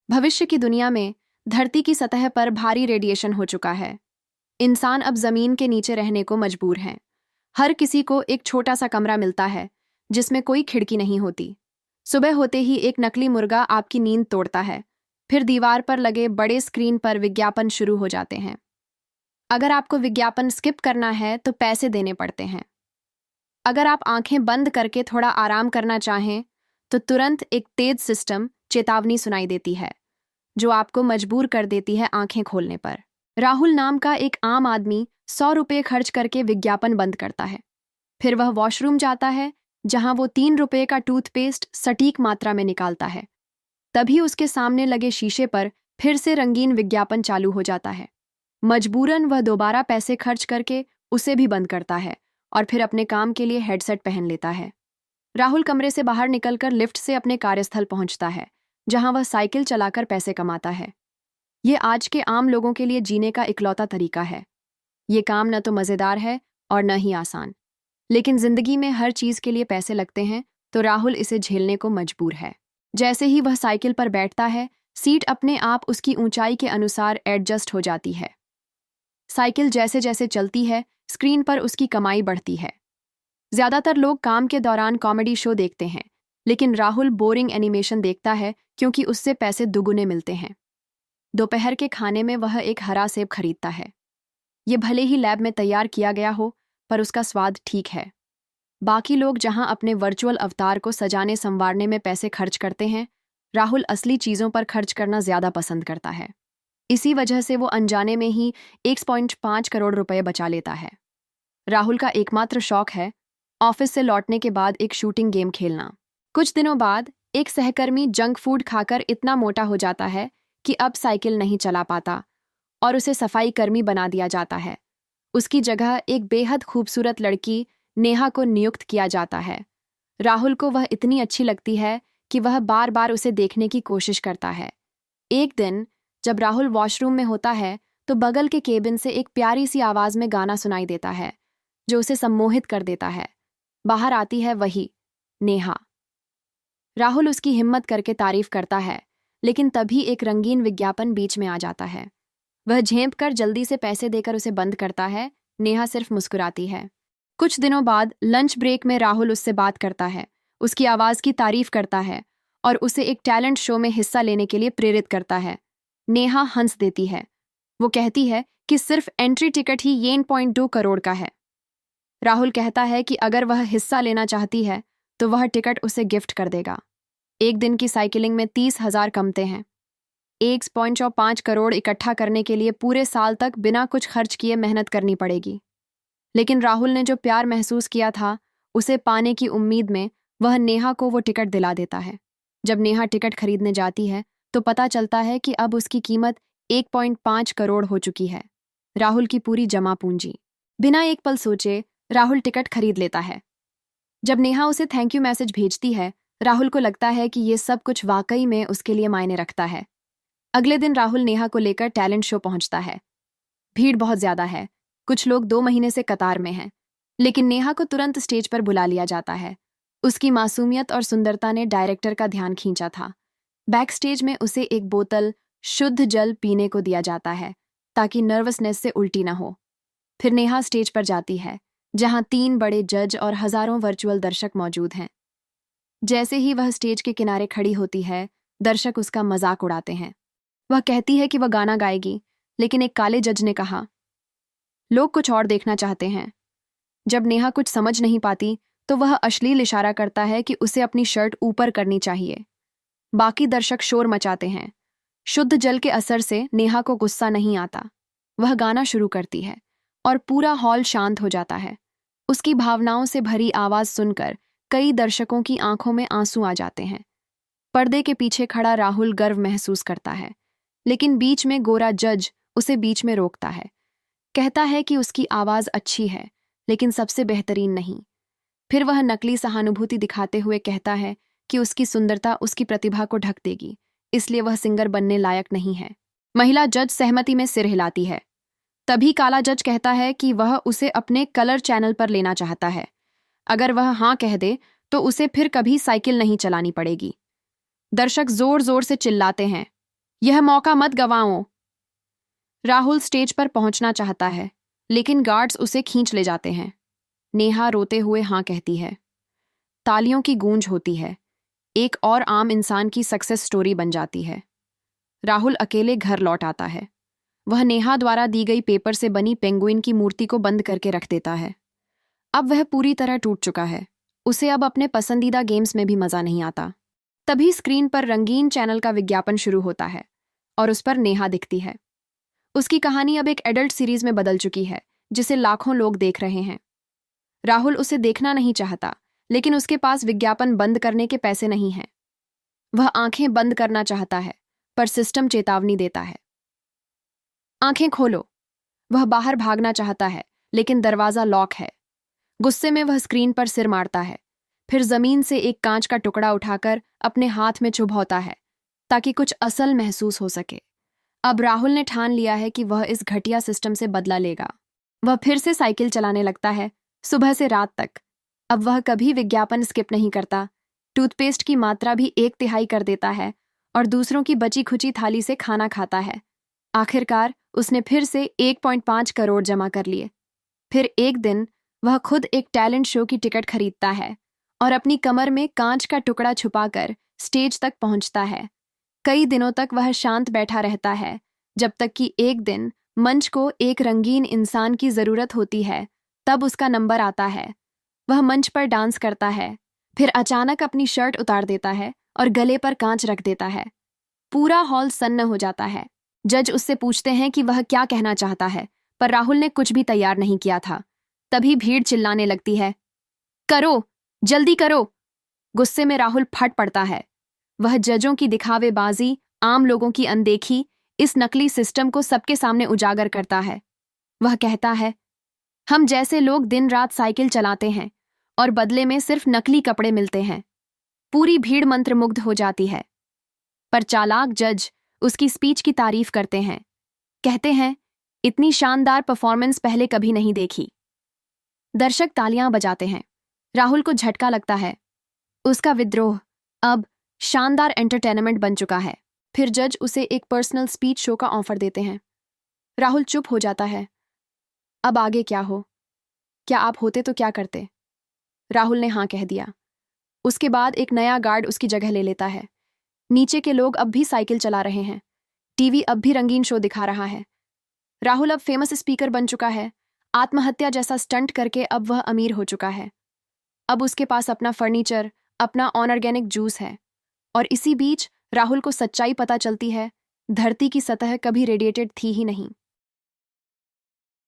भविष्य की दुनिया में धरती की सतह पर भारी रेडिएशन हो चुका है। इंसान अब जमीन के नीचे रहने को मजबूर हैं। हर किसी को एक छोटा सा कमरा मिलता है जिसमें कोई खिड़की नहीं होती। सुबह होते ही एक नकली मुर्गा आपकी नींद तोड़ता है। फिर दीवार पर लगे बड़े स्क्रीन पर विज्ञापन शुरू हो जाते हैं। अगर आपको विज्ञापन स्किप करना है तो पैसे देने पड़ते हैं। अगर आप आंखें बंद करके थोड़ा आराम करना चाहें तो तुरंत एक तेज सिस्टम चेतावनी सुनाई देती है जो आपको मजबूर कर देती है आंखें खोलने पर। राहुल नाम का एक आम आदमी 100 रुपये खर्च करके विज्ञापन बंद करता है। फिर वह वॉशरूम जाता है जहां वो 3 रुपये का टूथपेस्ट सटीक मात्रा में निकालता है। तभी उसके सामने लगे शीशे पर फिर से रंगीन विज्ञापन चालू हो जाता है। मजबूरन वह दोबारा पैसे खर्च करके उसे भी बंद करता है और फिर अपने काम के लिए हेडसेट पहन लेता है। राहुल कमरे से बाहर निकलकर लिफ्ट से अपने कार्यस्थल पहुंचता है जहां वह साइकिल चलाकर पैसे कमाता है। ये आज के आम लोगों के लिए जीने का इकलौता तरीका है। ये काम न तो मज़ेदार है और न ही आसान, लेकिन जिंदगी में हर चीज़ के लिए पैसे लगते हैं तो राहुल इसे झेलने को मजबूर है। जैसे ही वह साइकिल पर बैठता है, सीट अपने आप उसकी ऊंचाई के अनुसार एडजस्ट हो जाती है। साइकिल जैसे जैसे चलती है, स्क्रीन पर उसकी कमाई बढ़ती है। ज्यादातर लोग काम के दौरान कॉमेडी शो देखते हैं, लेकिन राहुल बोरिंग एनिमेशन देखता है क्योंकि उससे पैसे दुगुने मिलते हैं। दोपहर के खाने में वह एक हरा सेब खरीदता है। ये भले ही लैब में तैयार किया गया हो, पर उसका स्वाद ठीक है। बाकी लोग जहां अपने वर्चुअल अवतार को सजाने संवारने में पैसे खर्च करते हैं, राहुल असली चीज़ों पर खर्च करना ज़्यादा पसंद करता है। इसी वजह से वो अनजाने में ही 1.5 करोड़ रुपए बचा लेता है। राहुल का एकमात्र शौक है ऑफिस से लौटने के बाद एक शूटिंग गेम खेलना। कुछ दिनों बाद एक सहकर्मी जंक फूड खाकर इतना मोटा हो जाता है कि अब साइकिल नहीं चला पाता और उसे सफाई कर्मी बना दिया जाता है। उसकी जगह एक बेहद खूबसूरत लड़की नेहा को नियुक्त किया जाता है। राहुल को वह इतनी अच्छी लगती है कि वह बार बार उसे देखने की कोशिश करता है। एक दिन जब राहुल वॉशरूम में होता है तो बगल के केबिन से एक प्यारी सी आवाज़ में गाना सुनाई देता है जो उसे सम्मोहित कर देता है। बाहर आती है वही नेहा। राहुल उसकी हिम्मत करके तारीफ करता है, लेकिन तभी एक रंगीन विज्ञापन बीच में आ जाता है। वह झेंप कर जल्दी से पैसे देकर उसे बंद करता है। नेहा सिर्फ मुस्कुराती है। कुछ दिनों बाद लंच ब्रेक में राहुल उससे बात करता है, उसकी आवाज़ की तारीफ करता है और उसे एक टैलेंट शो में हिस्सा लेने के लिए प्रेरित करता है। नेहा हंस देती है। वो कहती है कि सिर्फ एंट्री टिकट ही 1.2 करोड़ का है। राहुल कहता है कि अगर वह हिस्सा लेना चाहती है तो वह टिकट उसे गिफ्ट कर देगा। एक दिन की साइकिलिंग में 30,000 कमते हैं। 1.5 करोड़ इकट्ठा करने के लिए पूरे साल तक बिना कुछ खर्च किए मेहनत करनी पड़ेगी। लेकिन राहुल ने जो प्यार महसूस किया था, उसे पाने की उम्मीद में वह नेहा को वो टिकट दिला देता है। जब नेहा टिकट खरीदने जाती है तो पता चलता है कि अब उसकी कीमत 1.5 करोड़ हो चुकी है। राहुल की पूरी जमा पूंजी। बिना एक पल सोचे राहुल टिकट खरीद लेता है। जब नेहा उसे थैंक यू मैसेज भेजती है, राहुल को लगता है कि ये सब कुछ वाकई में उसके लिए मायने रखता है। अगले दिन राहुल नेहा को लेकर टैलेंट शो पहुंचता है। भीड़ बहुत ज्यादा है। कुछ लोग 2 महीने से कतार में हैं, लेकिन नेहा को तुरंत स्टेज पर बुला लिया जाता है। उसकी मासूमियत और सुंदरता ने डायरेक्टर का ध्यान खींचा था। बैक स्टेज में उसे एक बोतल शुद्ध जल पीने को दिया जाता है ताकि नर्वसनेस से उल्टी न हो। फिर नेहा स्टेज पर जाती है जहां 3 बड़े जज और हजारों वर्चुअल दर्शक मौजूद हैं। जैसे ही वह स्टेज के किनारे खड़ी होती है, दर्शक उसका मजाक उड़ाते हैं। वह कहती है कि वह गाना गाएगी, लेकिन एक काले जज ने कहा, लोग कुछ और देखना चाहते हैं। जब नेहा कुछ समझ नहीं पाती तो वह अश्लील इशारा करता है कि उसे अपनी शर्ट ऊपर करनी चाहिए। बाकी दर्शक शोर मचाते हैं। शुद्ध जल के असर से नेहा को गुस्सा नहीं आता। वह गाना शुरू करती है और पूरा हॉल शांत हो जाता है। उसकी भावनाओं से भरी आवाज सुनकर कई दर्शकों की आंखों में आंसू आ जाते हैं। पर्दे के पीछे खड़ा राहुल गर्व महसूस करता है, लेकिन बीच में गोरा जज उसे बीच में रोकता है। कहता है कि उसकी आवाज अच्छी है, लेकिन सबसे बेहतरीन नहीं। फिर वह नकली सहानुभूति दिखाते हुए कहता है कि उसकी सुंदरता उसकी प्रतिभा को ढक देगी, इसलिए वह सिंगर बनने लायक नहीं है। महिला जज सहमति में सिर हिलाती है। तभी काला जज कहता है कि वह उसे अपने कलर चैनल पर लेना चाहता है। अगर वह हाँ कह दे तो उसे फिर कभी साइकिल नहीं चलानी पड़ेगी। दर्शक जोर जोर से चिल्लाते हैं, यह मौका मत गंवाओ। राहुल स्टेज पर पहुंचना चाहता है, लेकिन गार्ड्स उसे खींच ले जाते हैं। नेहा रोते हुए हाँ कहती है। तालियों की गूंज होती है। एक और आम इंसान की सक्सेस स्टोरी बन जाती है। राहुल अकेले घर लौट आता है। वह नेहा द्वारा दी गई पेपर से बनी पेंगुइन की मूर्ति को बंद करके रख देता है। अब वह पूरी तरह टूट चुका है। उसे अब अपने पसंदीदा गेम्स में भी मजा नहीं आता। तभी स्क्रीन पर रंगीन चैनल का विज्ञापन शुरू होता है और उस पर नेहा दिखती है। उसकी कहानी अब एक एडल्ट सीरीज में बदल चुकी है, जिसे लाखों लोग देख रहे हैं। राहुल उसे देखना नहीं चाहता, लेकिन उसके पास विज्ञापन बंद करने के पैसे नहीं हैं। वह आंखें बंद करना चाहता है, पर सिस्टम चेतावनी देता है। आंखें खोलो। वह बाहर भागना चाहता है, लेकिन दरवाजा लॉक है। गुस्से में वह स्क्रीन पर सिर मारता है, फिर जमीन से एक कांच का टुकड़ा उठाकर अपने हाथ में चुभौता है, ताकि कुछ असल महसूस हो सके। अब राहुल ने ठान लिया है कि वह इस घटिया सिस्टम से बदला लेगा। वह फिर से साइकिल चलाने लगता है, सुबह से रात तक। अब वह कभी विज्ञापन स्किप नहीं करता, टूथपेस्ट की मात्रा भी 1/3 कर देता है और दूसरों की बची खुची थाली से खाना खाता है। आखिरकार उसने फिर से 1.5 करोड़ जमा कर लिए। फिर एक दिन वह खुद एक टैलेंट शो की टिकट खरीदता है और अपनी कमर में कांच का टुकड़ा छुपाकर स्टेज तक पहुंचता है। कई दिनों तक वह शांत बैठा रहता है, जब तक कि एक दिन मंच को एक रंगीन इंसान की जरूरत होती है। तब उसका नंबर आता है। वह मंच पर डांस करता है, फिर अचानक अपनी शर्ट उतार देता है और गले पर कांच रख देता है। पूरा हॉल सन्न हो जाता है। जज उससे पूछते हैं कि वह क्या कहना चाहता है, पर राहुल ने कुछ भी तैयार नहीं किया था। तभी भीड़ चिल्लाने लगती है, करो, जल्दी करो। गुस्से में राहुल फट पड़ता है। वह जजों की दिखावेबाजी, आम लोगों की अनदेखी, इस नकली सिस्टम को सबके सामने उजागर करता है। वह कहता है, हम जैसे लोग दिन रात साइकिल चलाते हैं और बदले में सिर्फ नकली कपड़े मिलते हैं। पूरी भीड़ मंत्रमुग्ध हो जाती है, पर चालाक जज उसकी स्पीच की तारीफ करते हैं। कहते हैं, इतनी शानदार परफॉर्मेंस पहले कभी नहीं देखी। दर्शक तालियां बजाते हैं। राहुल को झटका लगता है। उसका विद्रोह अब शानदार एंटरटेनमेंट बन चुका है। फिर जज उसे एक पर्सनल स्पीच शो का ऑफर देते हैं। राहुल चुप हो जाता है। अब आगे क्या हो? क्या आप होते तो क्या करते? राहुल ने हाँ कह दिया। उसके बाद एक नया गार्ड उसकी जगह ले लेता है। नीचे के लोग अब भी साइकिल चला रहे हैं। टीवी अब भी रंगीन शो दिखा रहा है। राहुल अब फेमस स्पीकर बन चुका है। आत्महत्या जैसा स्टंट करके अब वह अमीर हो चुका है। अब उसके पास अपना फर्नीचर, अपना ऑर्गेनिक जूस है। और इसी बीच राहुल को सच्चाई पता चलती है, धरती की सतह कभी रेडिएटेड थी ही नहीं।